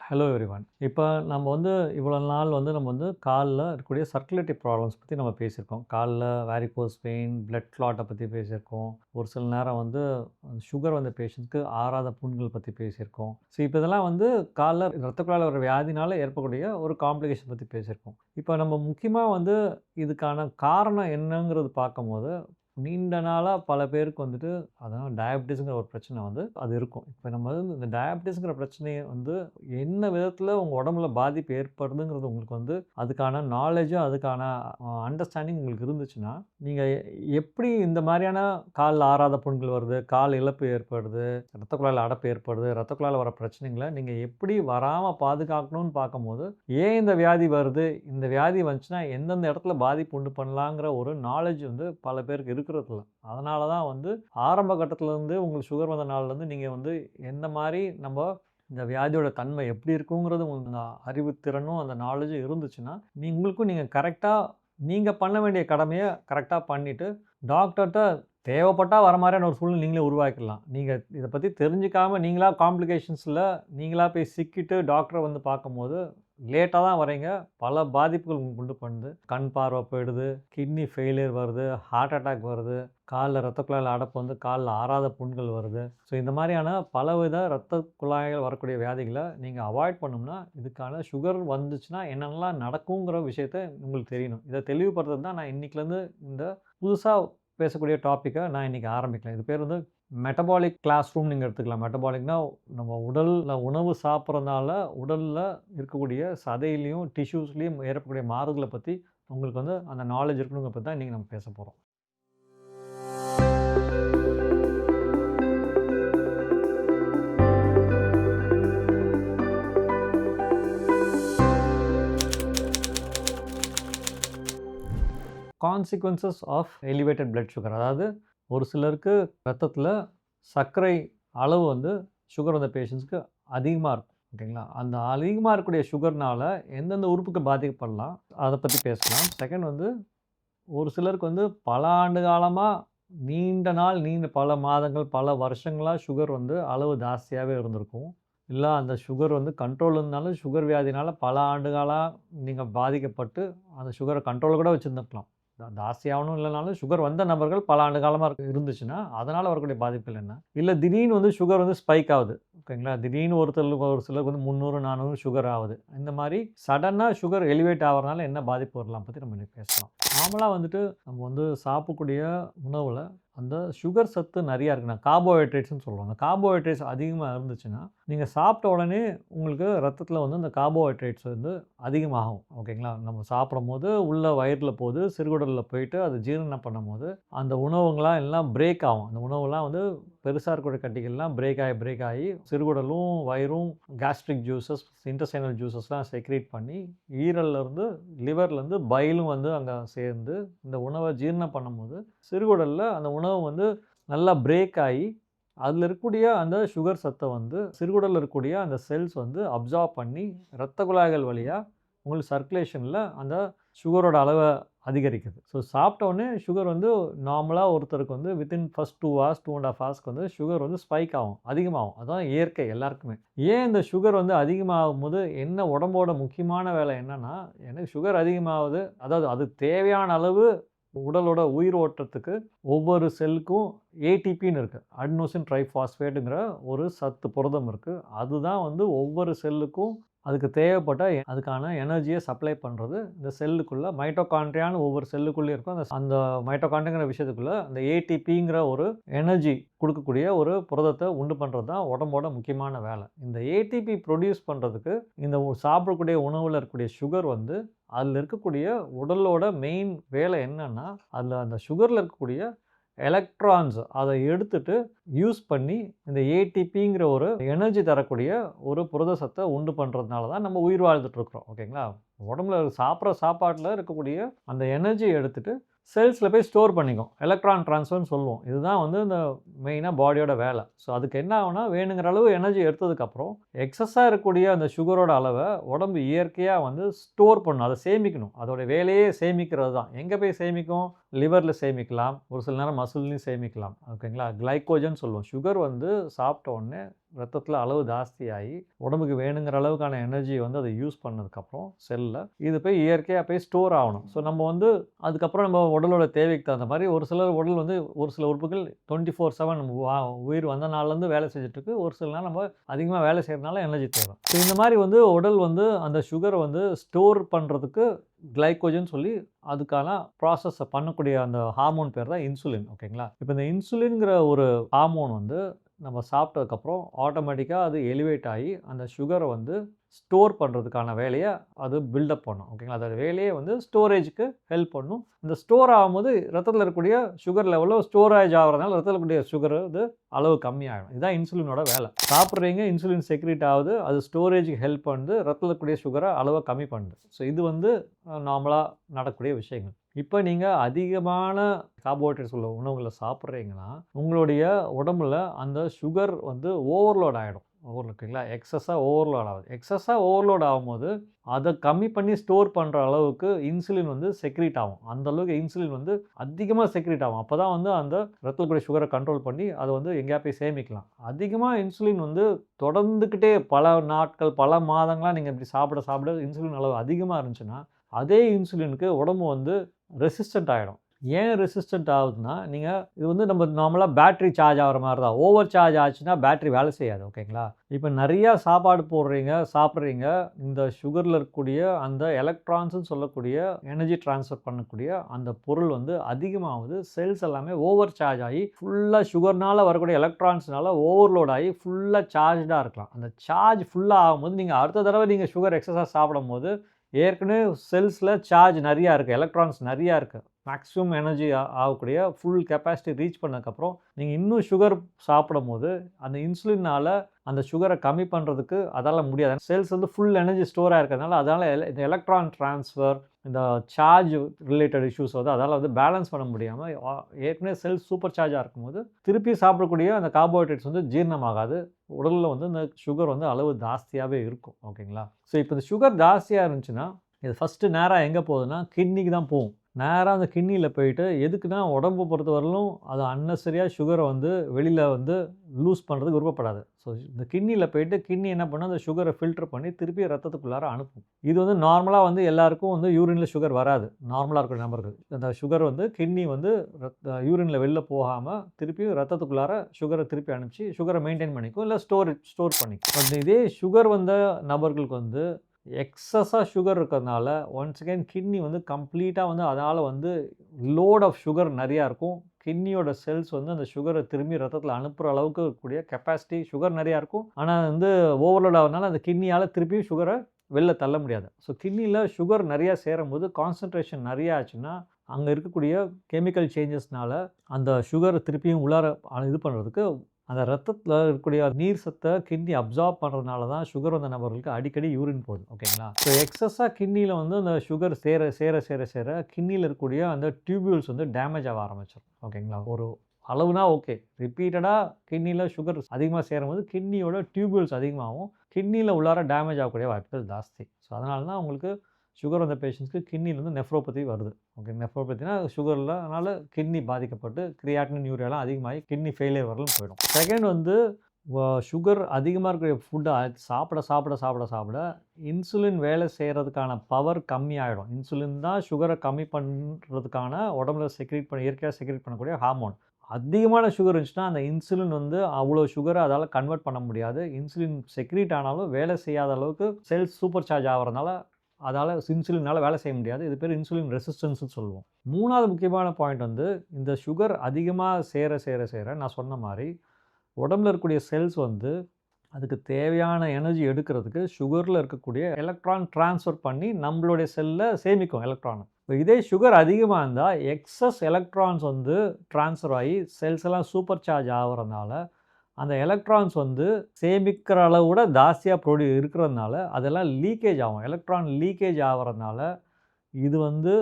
Hello everyone. இப்போ நம்ம வந்து இவ்வளோ நாள் வந்து நம்ம வந்து கால்ல இருக்கக்கூடிய சர்க்குலேட்டரி ப்ராப்ளம்ஸ் பத்தி நம்ம பேசியிருக்கோம். கால்ல வேரிகோஸ் வெயின், பிளட் கிளாட்ட பத்தி பேசியிருக்கோம். ஒரு சில நேரம் வந்து சுகர் வந்த பேஷண்ட்ஸ்க்கு ஆறாத புண்கள் பத்தி பேசியிருக்கோம். ஸோ இப்போ இதெல்லாம் வந்து கால்ல இரத்த குழாய்ல வர வியாதினால ஏற்படக்கூடிய ஒரு காம்ப்ளிகேஷன் பத்தி பேசியிருக்கோம். இப்போ நம்ம முக்கியமா வந்து இதுக்கான காரணம் என்னங்கிறது பார்க்கும்போது, நீண்ட நாளா பல பேருக்கு வந்துட்டு அதான் டயபிட்டிஸ்ங்கிற ஒரு பிரச்சனை வந்து அது இருக்கும். இப்போ நம்ம வந்து இந்த டயபிட்டிஸ்ங்கிற பிரச்சனைய வந்து என்ன விதத்தில உங்க உடம்புல பாதிப்பு ஏற்படுதுங்கிறது உங்களுக்கு வந்து அதுக்கான நாலேட்ஜும், அதுக்கான அண்டர்ஸ்டாண்டிங் உங்களுக்கு இருந்துச்சுன்னா, நீங்க எப்படி இந்த மாரியான கால்ல ஆறாத புண்கள் வருது, கால் இழப்பு ஏற்படுது, இரத்த குழாய்ல அடைப்பு ஏற்படுது, இரத்த குழாய்ல வர பிரச்சனைகள நீங்க எப்படி வராம பாதுகாக்கணும்னு பார்க்கும்போது, ஏன் இந்த வியாதி வருது? இந்த வியாதி வந்துச்சுன்னா எந்தெந்த இடத்துல பாதிப்பு உண்டு பண்ணலாங்கிற ஒரு நாலேட்ஜ் வந்து பல பேருக்கு இருக்கிறதில்ல. அதனால தான் வந்து ஆரம்ப கட்டத்திலருந்து உங்களுக்கு சுகர் வந்த நாள்லேருந்து நீங்க வந்து எந்த மாரி நம்ப இந்த வியாதியோட தன்மை எப்படி இருக்குங்கிறது உங்களுக்கு அந்த அறிவுத்திறனும், அந்த நாலேட்ஜும் இருந்துச்சுன்னா, நீங்க கரெக்ட்டா நீங்க பண்ண வேண்டிய கடமைய கரெக்ட்டா பண்ணிட்டு, டாக்டர்ட்ட தேவைப்பட்டா வர மாரியான ஒரு சூழ்நிலை நீங்களே உருவாக்கிடலாம். நீங்க இத பத்தி தெரிஞ்சுக்காம நீங்களா காம்ப்ளிகேஷன்ஸ்ல நீங்களா போய் சிக்கிட்டு டாக்டர வந்து பார்க்கும்போது, லேட்டா தான் வரீங்க. பல பாதிப்புகள் உங்களுக்கு உண்டு பண்ணுது. கண் பார்வை போயிடுது, கிட்னி ஃபெயிலியர் வருது, ஹார்ட் அட்டாக் வருது, கால்ல இரத்த குழாய்ல அடைப்பு வந்து கால்ல ஆறாத புண்கள் வருது. ஸோ இந்த மாரியான பலவித இரத்த குழாய்கள் வரக்கூடிய வியாதிகள நீங்க அவாய்ட் பண்ணணும்னா, இதுக்கான சுகர் வந்துச்சுன்னா என்னென்னலாம் நடக்குங்கிற விஷயத்த உங்களுக்கு தெரியணும். இத தெளிவுபடுத்துறது தான் நான் இன்னைக்குலேருந்து இந்த புதுசா பேசக்கூடிய டாபிக்க நான் இன்னைக்கு ஆரம்பிக்கிறேன். இது பேர் வந்து மெட்டபாலிக் கிளாஸ் ரூம் நீங்க எடுத்துக்கலாம். மெட்டபாலிக்னா நம்ம உடல்ல உணவு சாப்பிடுறதுனால உடல்ல இருக்கக்கூடிய சதையிலயும், டிஷ்யூஸ்லயும் ஏற்படக்கூடிய மாறுதல பத்தி உங்களுக்கு வந்து அந்த நாலேட்ஜ் இருக்கணுங்கிறத பத்தி தான் இன்னைக்கு நம்ம பேச போறோம். Consequences of elevated blood sugar. அதாவது ஒரு சிலருக்கு ரத்தத்தில சர்க்கரை அளவு வந்து சுகர் வந்த பேஷண்ட்ஸ்க்கு அதிகமா இருக்கும். ஓகேங்களா? அந்த அதிகமா இருக்கக்கூடிய சுகர்னால எந்தெந்த உறுப்புகள் பாதிக்கப்படலாம், அத பத்தி பேசலாம். செகண்ட் வந்து ஒரு சிலருக்கு வந்து பல ஆண்டு காலமா நீண்ட நாள், நீண்ட பல மாதங்கள், பல வருஷங்களா சுகர் வந்து அளவு ஜாஸ்தியாவே இருந்திருக்கும். இல்ல அந்த சுகர் வந்து கண்ட்ரோல்ல இருந்தாலும் சுகர் வியாதினால பல ஆண்டுகளா நீங்க பாதிக்கப்பட்டு அந்த சுகர கண்ட்ரோல்ல கூட வச்சிருந்திருக்கலாம். ஜாஸ்தியாகணும் இல்லனாலும் சுகர் வந்த நபர்கள் பல ஆண்டு காலமா இருந்துச்சுன்னா, அதனால வரக்கூடிய பாதிப்புகள் என்ன? இல்ல திடீர்னு வந்து சுகர் வந்து ஸ்பைக் ஆகுது. ஓகேங்களா? திடீர்னு ஒரு சிலருக்கு வந்து 300, 400 சுகர் ஆகுது. இந்த மாரி சடனா சுகர் எலிவேட் ஆகுறனால என்ன பாதிப்பு வரலாம் பத்தி நம்ம இன்னைக்கு பேசலாம். நார்மலா வந்துட்டு நம்ம வந்து சாப்பிடக்கூடிய உணவுல அந்த சுகர் சத்து நெறையா இருக்குண்ணா. கார்போஹைட்ரேட்ஸ்ன்னு சொல்லுவாங்க. கார்போஹைட்ரேட்ஸ் அதிகமா இருந்துச்சுன்னா, நீங்க சாப்பிட்ட உடனே உங்களுக்கு ரத்தத்தில வந்து அந்த கார்போஹைட்ரேட்ஸ் வந்து அதிகமாகும். ஓகேங்களா? நம்ம சாப்பிடும்போது உள்ள வயிறுல போது, சிறுகுடல்ல போயிட்டு அது ஜீரணம் பண்ணும்போது, அந்த உணவுங்கலாம் எல்லாம் பிரேக் ஆகும். அந்த உணவுலாம் வந்து பெருசா இருக்கக்கூடிய கட்டிகள்லாம் பிரேக் ஆகி சிறுகுடலும், வயிறும் கேஸ்ட்ரிக் ஜூஸஸ், இன்டெஸ்டைனல் ஜூஸஸ்லாம் செக்ரீட் பண்ணி, ஈரல்லருந்து, லிவர்லேருந்து பைலும் வந்து அங்க சேர்ந்து, இந்த உணவ ஜீரணம் பண்ணும்போது, சிறுகுடல்ல அந்த உணவு வந்து நல்லா பிரேக் ஆயி, அதில இருக்கக்கூடிய அந்த சுகர் சத்த வந்து சிறுகுடல்ல இருக்கக்கூடிய அந்த செல்ஸ் வந்து அப்சார்ப் பண்ணி, இரத்த குழாய்கள் வழியா உங்களுக்கு சர்க்குலேஷன்ல அந்த சுகரோட அளவ அதிகரிக்குது. ஸோ சாப்பிட்ட உடனே சுகர் வந்து நார்மலா ஒருத்தருக்கு வந்து வித்தின் ஃபர்ஸ்ட் 2 ஹார்ஸ், 2 1/2 ஹார்ஸ்க்கு வந்து சுகர் வந்து ஸ்பைக் ஆகும். அதிகமாகும். அதான் இயற்கை எல்லாருக்குமே. ஏன் இந்த சுகர் வந்து அதிகமாகும்போது என்ன உடம்போட முக்கியமான வேலை என்னன்னா, எனக்கு சுகர் அதிகமாகுது. அதாவது அது தேவையான அளவு உடலோட உயிர் ஓட்டத்துக்கு ஒவ்வொரு செல்லுக்கும் ஏடிபின்னு இருக்கு. அடினோசின் ட்ரைபாஸ்பேட்டுங்கிற ஒரு சத்து புரதம் இருக்கு. அதுதான் வந்து ஒவ்வொரு செல்லுக்கும் அதுக்கு தேவைப்பட்ட அதுக்கான எனர்ஜிய சப்ளை பண்றது இந்த செல்லுக்குள்ள மைட்டோகாண்ட்ரியான்னு ஒவ்வொரு செல்லுக்குள்ளயும் இருக்கும். அந்த மைட்டோகாண்ட்ரியாங்கிற விஷயத்துக்குள்ள அந்த ஏடிபிங்கிற ஒரு எனர்ஜி குடுக்கக்கூடிய ஒரு புரதத்த உண்டு பண்றது தான் உடம்போட முக்கியமான வேலை. இந்த ஏடிபி புரொடியூஸ் பண்றதுக்கு இந்த சாப்பிடக்கூடிய உணவுல இருக்கக்கூடிய சுகர் வந்து அதில இருக்கக்கூடிய உடலோட மெயின் வேலை என்னன்னா, அதில அந்த சுகர்ல இருக்கக்கூடிய எலக்ட்ரான்ஸ் அத எடுத்துட்டு யூஸ் பண்ணி இந்த ஏடிபிங்கிற ஒரு எனர்ஜி தரக்கூடிய ஒரு புரத சத்த உண்டு பண்றதுனால தான் நம்ம உயிர் வாழ்ந்துட்டு இருக்கிறோம். ஓகேங்களா? உடம்புல சாப்பிடுற சாப்பாட்டுல இருக்கக்கூடிய அந்த எனர்ஜிய எடுத்துட்டு செல்ஸ்ல போய் ஸ்டோர் பண்ணிக்கும். எலக்ட்ரான் ட்ரான்ஸ்ஃபர்ன்னு சொல்லுவோம். இதுதான் வந்து இந்த மெயினா பாடியோட வேலை. ஸோ அதுக்கு என்ன ஆகும்னா, வேணுங்கிற அளவு எனர்ஜி எடுத்ததுக்கப்புறம், எக்ஸஸா இருக்கக்கூடிய அந்த சுகரோட அளவ உடம்பு இயற்கையா வந்து ஸ்டோர் பண்ணும். அத சேமிக்கணும். அதோட வேலையே சேமிக்கிறது தான். எங்க போய் சேமிக்கும்? லிவர்ல சேமிக்கலாம். ஒரு சில நேரம் மசில்லயும் சேமிக்கலாம். ஓகேங்களா? கிளைகோஜன் சொல்லுவோம். சுகர் வந்து சாப்பிட்ட உடனே ரத்தத்தில் அளவு ஜாஸ்தியாகி உடம்புக்கு வேணுங்கிற அளவுக்கான எனர்ஜி வந்து அதை யூஸ் பண்ணதுக்கப்புறம் செல்லில் இது போய் இயற்கையாக போய் ஸ்டோர் ஆகணும். ஸோ நம்ம வந்து அதுக்கப்புறம் நம்ம உடலோட தேவைக்கு தகுந்த மாதிரி ஒரு சிலர் உடல் வந்து ஒரு சில உறுப்புகள் 24/7 உயிர் வந்த நாள்லேருந்து வேலை செஞ்சுட்ருக்கு. ஒரு சில நாள் நம்ம அதிகமாக வேலை செய்கிறதுனால எனர்ஜி தேவை. ஸோ இந்த மாதிரி வந்து உடல் வந்து அந்த சுகரை வந்து ஸ்டோர் பண்ணுறதுக்கு கிளைக்கோஜன் சொல்லி அதுக்கான ப்ராசஸை பண்ணக்கூடிய அந்த ஹார்மோன் பேர் தான் இன்சுலின். ஓகேங்களா? இப்போ இந்த இன்சுலின்ங்கிற ஒரு ஹார்மோன் வந்து நம்ம சாப்பிட்டதுக்கப்புறம் ஆட்டோமேட்டிக்காக அது எலிவேட் ஆகி அந்த சுகரை வந்து ஸ்டோர் பண்ணுறதுக்கான வேலையை அது பில்டப் பண்ணும். ஓகேங்களா? அதோட வேலையே வந்து ஸ்டோரேஜுக்கு ஹெல்ப் பண்ணும். இந்த ஸ்டோர் ஆகும்போது ரத்தத்தில் இருக்கக்கூடிய சுகர் லெவலில் ஸ்டோரேஜ் ஆகிறதுனால ரத்தத்தில் இருக்கக்கூடிய சுகர் வந்து அளவு கம்மியாகிடும். இதுதான் இன்சுலினோட வேலை. சாப்பிட்றீங்க, இன்சுலின் செக்ரீட் ஆகுது, அது ஸ்டோரேஜுக்கு ஹெல்ப் பண்ணுது, ரத்தத்தில் இருக்கக்கூடிய சுகரை அளவை கம்மி பண்ணுது. ஸோ இது வந்து நார்மலாக நடக்கக்கூடிய விஷயங்கள். இப்போ நீங்கள் அதிகமான கார்போஹைட்ரேட்ஸ் உள்ள உணவுகளை சாப்பிட்றீங்கன்னா உங்களுடைய உடம்புல அந்த சுகர் வந்து ஓவர்லோட் ஆகிடும். ஓகேங்களா? எக்ஸஸாக ஓவர்லோட் ஆகுது. எக்ஸஸாக ஓவர்லோட் ஆகும்போது அதை கம்மி பண்ணி ஸ்டோர் பண்ணுற அளவுக்கு இன்சுலின் வந்து செக்ரீட் ஆகும். அந்த அளவுக்கு இன்சுலின் வந்து அதிகமாக செக்ரீட் ஆகும். அப்போ தான் வந்து அந்த ரத்தத்தில் கூடிய சுகரை கண்ட்ரோல் பண்ணி அதை வந்து எங்கேயா போய் சேமிக்கலாம். அதிகமாக இன்சுலின் வந்து தொடர்ந்துக்கிட்டே பல நாட்கள் பல மாதங்களாக நீங்கள் இப்படி சாப்பிட இன்சுலின் அளவு அதிகமாக இருந்துச்சுன்னா அதே இன்சுலினுக்கு உடம்பு வந்து ரெசிஸ்டன்ட் ஆகிடும். ஏன் ரெசிஸ்டன்ட் ஆகுதுன்னா நீங்கள் இது வந்து நம்ம நார்மலாக பேட்ரி சார்ஜ் ஆகிற மாதிரி தான். ஓவர் சார்ஜ் ஆச்சுன்னா பேட்ரி வேலை செய்யாது. ஓகேங்களா? இப்போ நிறையா சாப்பாடு சாப்பிட்றீங்க, இந்த சுகரில் இருக்கக்கூடிய அந்த எலக்ட்ரான்ஸ்னு சொல்லக்கூடிய எனர்ஜி ட்ரான்ஸ்ஃபர் பண்ணக்கூடிய அந்த பொருள் வந்து அதிகமாகுது. செல்ஸ் எல்லாமே ஓவர் சார்ஜ் ஆகி ஃபுல்லாக சுகர்னால் வரக்கூடிய எலக்ட்ரான்ஸ்னால ஓவர்லோட் ஆகி ஃபுல்லாக சார்ஜாக இருக்கலாம். அந்த சார்ஜ் ஃபுல்லாக ஆகும்போது நீங்கள் அடுத்த தடவை நீங்கள் சுகர் எக்ஸஸாக சாப்பிடும் போது ஏற்கனவே செல்ஸில் சார்ஜ் நிறையா இருக்குது, எலக்ட்ரான்ஸ் நிறையா இருக்குது. மேக்ஸிமம் எனர்ஜி ஆகக்கூடிய ஃபுல் கெப்பாசிட்டி ரீச் பண்ணதுக்கப்புறம் நீங்கள் இன்னும் சுகர் சாப்பிடும் போது அந்த இன்சுலினால் அந்த சுகரை கம்மி பண்ணுறதுக்கு அதால் முடியாது. செல்ஸ் வந்து ஃபுல் எனர்ஜி ஸ்டோர் ஆகிருக்கிறதுனால அதனால் இந்த எலக்ட்ரான் ட்ரான்ஸ்ஃபர், இந்த சார்ஜ் ரிலேட்டட் இஷ்யூஸ் வந்து அதால் வந்து பேலன்ஸ் பண்ண முடியாமல் ஏற்கனவே செல்ஸ் சூப்பர் சார்ஜாக இருக்கும்போது திருப்பி சாப்பிடக்கூடிய அந்த கார்போஹைட்ரேட்ஸ் வந்து ஜீரணமாகாது. உடலில் வந்து இந்த சுகர் வந்து அளவு ஜாஸ்தியாகவே இருக்கும். ஓகேங்களா? ஸோ இப்போ இந்த சுகர் ஜாஸ்தியாக இருந்துச்சுன்னா இது ஃபஸ்ட்டு நேராக எங்கே போகுதுன்னா கிட்னிக்கு தான் போகும். நேராக அந்த கிட்னியில் போயிட்டு எதுக்குன்னா உடம்பு பொறுத்தவரையிலும் அது அன்னெசரியாக சுகரை வந்து வெளியில் வந்து லூஸ் பண்ணுறதுக்கு விருப்பப்படாது. ஸோ இந்த கிட்னியில் போயிட்டு கிட்னி என்ன பண்ணும், அந்த சுகரை ஃபில்டர் பண்ணி திருப்பி ரத்தத்துக்குள்ளார அனுப்பும். இது வந்து நார்மலாக வந்து எல்லாருக்கும் வந்து யூரினில் சுகர் வராது. நார்மலாக இருக்கிற நபர்கள் அந்த சுகர் வந்து கிட்னி வந்து யூரினில் வெளில போகாமல் திருப்பி ரத்தத்துக்குள்ளார சுகரை திருப்பி அனுப்பிச்சு சுகரை மெயின்டைன் பண்ணிக்கும், இல்லை ஸ்டோர் பண்ணிக்கும். பட் இதே சுகர் வந்த நபர்களுக்கு வந்து எக்ஸஸாக சுகர் இருக்கிறதுனால ஒன்ஸ் அகெயின் கிட்னி வந்து கம்ப்ளீட்டாக வந்து அதால் வந்து லோட் ஆஃப் சுகர் நிறையா இருக்கும். கிட்னியோட செல்ஸ் வந்து அந்த சுகரை திரும்பி ரத்தத்தில் அனுப்புகிற அளவுக்கு இருக்கக்கூடிய கெப்பாசிட்டி சுகர் நிறையா இருக்கும். ஆனால் வந்து ஓவர்லோட் ஆகிறதுனால அந்த கிட்னியால் திருப்பியும் சுகரை வெளில தள்ள முடியாது. ஸோ கிட்னியில் சுகர் நிறையா சேரும்போது கான்சன்ட்ரேஷன் நிறையா ஆச்சுன்னா அங்கே இருக்கக்கூடிய கெமிக்கல் சேஞ்சஸ்னால் அந்த சுகரை திருப்பியும் உள்ளார இது பண்ணுறதுக்கு அந்த ரத்தத்தில் இருக்கக்கூடிய நீர் சத்தை கிட்னி அப்சார்ப் பண்ணுறதுனால தான் சுகர் வந்த நபர்களுக்கு அடிக்கடி யூரின் போகுது. ஓகேங்களா? ஸோ எக்ஸஸாக கிட்னியில் வந்து அந்த சுகர் சேர கிட்னியில் இருக்கக்கூடிய அந்த டியூபியூல்ஸ் வந்து டேமேஜ் ஆக ஆரம்பிச்சிடும். ஓகேங்களா? ஒரு அளவுனா ஓகே, ரிப்பீட்டடாக கிட்னியில் சுகர் அதிகமாக சேரும்போது கிட்னியோட டியூபியூல்ஸ் அதிகமாகும், கிட்னியில் உள்ளார டேமேஜ் ஆகக்கூடிய வாய்ப்புகள் ஜாஸ்தி. ஸோ அதனால தான் உங்களுக்கு சுகர் வந்த பேஷண்ட்ஸ்க்கு கிட்னிலேருந்து நெஃப்ரோபதி வருது. ஓகே, நெஃப்ரோபதினா சுகரில் அதனால் கிட்னி பாதிக்கப்பட்டு கிரியாட்டினின் யூரியாலாம் அதிகமாகி கிட்னி ஃபெயிலியர் வரலும் போயிடும். செகண்ட் வந்து சுகர் அதிகமாக இருக்கிற ஃபுட்டை சாப்பிட இன்சுலின் வேலை செய்கிறதுக்கான பவர் கம்மியாகிடும். இன்சுலின் தான் சுகரை கம்மி பண்ணுறதுக்கான உடம்புல இயற்கையாக செக்ரேட் பண்ணக்கூடிய ஹார்மோன். அதிகமான சுகர் இருந்துச்சுன்னா அந்த இன்சுலின் வந்து அவ்வளோ சுகரை அதால் கன்வெர்ட் பண்ண முடியாது. இன்சுலின் செக்ரீட் ஆனாலும் வேலை செய்யாத அளவுக்கு செல்ஸ் சூப்பர் சார்ஜ் ஆகிறதுனால அதால் இன்சுலினால் வேலை செய்ய முடியாது. இது பேர் இன்சுலின் ரெசிஸ்டன்ஸ்னு சொல்லுவோம். மூணாவது முக்கியமான பாயிண்ட் வந்து இந்த சுகர் அதிகமாக சேர நான் சொன்ன மாதிரி உடம்புல இருக்கக்கூடிய செல்ஸ் வந்து அதுக்கு தேவையான எனர்ஜி எடுக்கிறதுக்கு சுகரில் இருக்கக்கூடிய எலக்ட்ரான் ட்ரான்ஸ்ஃபர் பண்ணி நம்மளுடைய செல்லில் சேமிக்கும் எலக்ட்ரானை. இப்போ இதே சுகர் அதிகமாக இருந்தால் எக்ஸஸ் எலக்ட்ரான்ஸ் வந்து ட்ரான்ஸ்ஃபர் ஆகி செல்ஸ் எல்லாம் சூப்பர் சார்ஜ் ஆகிறதுனால அந்த எலக்ட்ரான்ஸ் வந்து சேமிக்கிற அளவு கூட ஜாஸ்தியாக இருக்கிறதுனால அதெல்லாம் லீக்கேஜ் ஆகும். எலக்ட்ரான் லீக்கேஜ் ஆகிறதுனால இது வந்து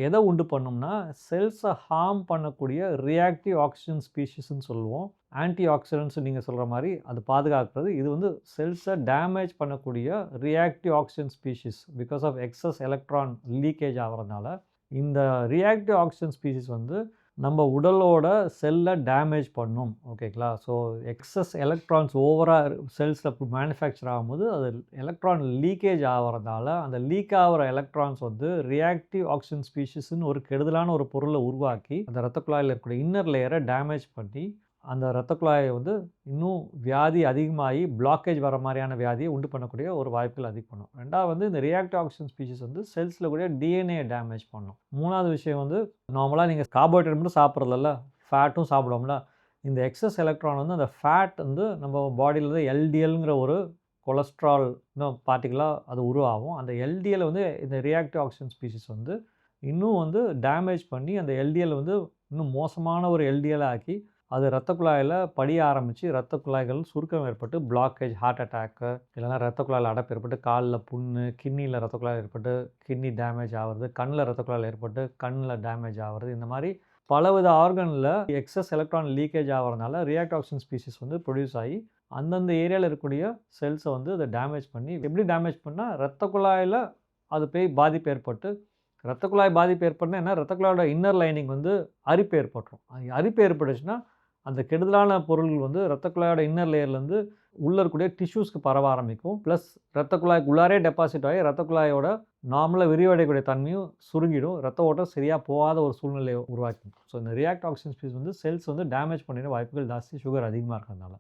எதை உண்டு பண்ணும்னா செல்ஸை ஹார்ம் பண்ணக்கூடிய ரியாக்டிவ் ஆக்சிஜன் ஸ்பீஷிஸ்ன்னு சொல்லுவோம். ஆன்டி ஆக்சிடென்ட்ஸ் நீங்கள் சொல்கிற மாதிரி அது பாதுகாக்கிறது. இது வந்து செல்ஸை டேமேஜ் பண்ணக்கூடிய reactive oxygen species because of excess electron leakage ஆகிறதுனால இந்த ரியாக்டிவ் ஆக்சிஜன் ஸ்பீஷிஸ் வந்து நம்ம உடலோட செல்லை டேமேஜ் பண்ணும். ஓகேங்களா? ஸோ எக்ஸஸ் எலக்ட்ரான்ஸ் ஓவராக செல்ஸில் மேனுஃபேக்சர் ஆகும்போது அது எலக்ட்ரான் லீக்கேஜ் ஆகிறதால அந்த லீக் ஆகிற எலக்ட்ரான்ஸ் வந்து ரியாக்டிவ் ஆக்சிஜன் ஸ்பீஷீஸ்னு ஒரு கெடுதலான ஒரு பொருளை உருவாக்கி அந்த இரத்த குழாயில் இருக்கக்கூடிய இன்னர் லேயரை டேமேஜ் பண்ணி அந்த இரத்த குழாயை வந்து இன்னும் வியாதி அதிகமாகி பிளாக்கேஜ் வர மாதிரியான வியாதியை உண்டு பண்ணக்கூடிய ஒரு வாய்ப்புகள் அதிகம் பண்ணும். ரெண்டாவது வந்து இந்த ரியாக்டிவ் ஆக்சிஜன் ஸ்பீஷீஸ் வந்து செல்ஸில் கூட டிஎன்ஏ டேமேஜ் பண்ணும். மூணாவது விஷயம் வந்து நார்மலாக நீங்கள் கார்போஹைட்ரேட் மட்டும் சாப்பிட்றதில்ல, ஃபேட்டும் சாப்பிடுவோம்ல. இந்த எக்ஸஸ் எலக்ட்ரான் வந்து அந்த ஃபேட் வந்து நம்ம பாடியில் வந்து எல்டிஎல்ங்கிற ஒரு கொலஸ்ட்ரால் பார்ட்டிகலாக அது உருவாகும். அந்த எல்டிஎல் வந்து இந்த ரியாக்டிவ் ஆக்சிஜன் ஸ்பீஷீஸ் வந்து இன்னும் வந்து டேமேஜ் பண்ணி அந்த எல்டிஎல் வந்து இன்னும் மோசமான ஒரு எல்டிஎல் ஆக்கி அது இரத்த குழாயில் படிய ஆரம்பித்து இரத்த குழாய்கள் சுருக்கம் ஏற்பட்டு பிளாக்கேஜ், ஹார்ட் அட்டாக்கு, இல்லைனா இரத்த குழாயில் அடைப்பு ஏற்பட்டு காலில் புண்ணு, கிட்னியில் இரத்த குழாய் ஏற்பட்டு கிட்னி டேமேஜ் ஆகிறது, கண்ணில் இரத்த குழாயில் ஏற்பட்டு கண்ணில் டேமேஜ் ஆகிறது, இந்த மாதிரி பலவித ஆர்கனில் எக்ஸஸ் எலக்ட்ரான் லீக்கேஜ் ஆகிறதுனால ரியாக்டிவ் ஆக்சிஜன் ஸ்பீஷீஸ் வந்து ப்ரொடியூஸ் ஆகி அந்தந்த ஏரியாவில் இருக்கக்கூடிய செல்ஸை வந்து அதை டேமேஜ் பண்ணி எப்படி டேமேஜ் பண்ணால் இரத்த குழாயில் அது போய் பாதிப்பு ஏற்பட்டு இரத்த குழாய் பாதிப்பு ஏற்பட்டுனா என்ன, இரத்த குழாயோட இன்னர் லைனிங் வந்து அரிப்பு ஏற்பட்டுரும். அரிப்பு ஏற்பட்டுச்சுன்னா அந்த கெடுதலான பொருள்கள் வந்து இரத்த குழாயோட இன்னர் லேயர்லேருந்து உள்ளே இருக்கக்கூடிய டிஷ்யூஸ்க்கு பரவ ஆரம்பிக்கும். ப்ளஸ் இரத்த குழாய்க்கு உள்ளாரே டெபாசிட் ஆகி இரத்த குழாயோட நார்மலாக விரிவடையக்கூடிய தன்மையும் சுருங்கிடும். இரத்த ஓட்டம் சரியாக போகாத ஒரு சூழ்நிலையை உருவாக்கும். ஸோ இந்த ரியாக்டிவ் ஆக்சிஜன் ஸ்பீஷீஸ் வந்து செல்ஸ் வந்து டேமேஜ் பண்ணிட வாய்ப்புகள் ஜாஸ்தி, சுகர் அதிகமாக இருக்கிறதுனால.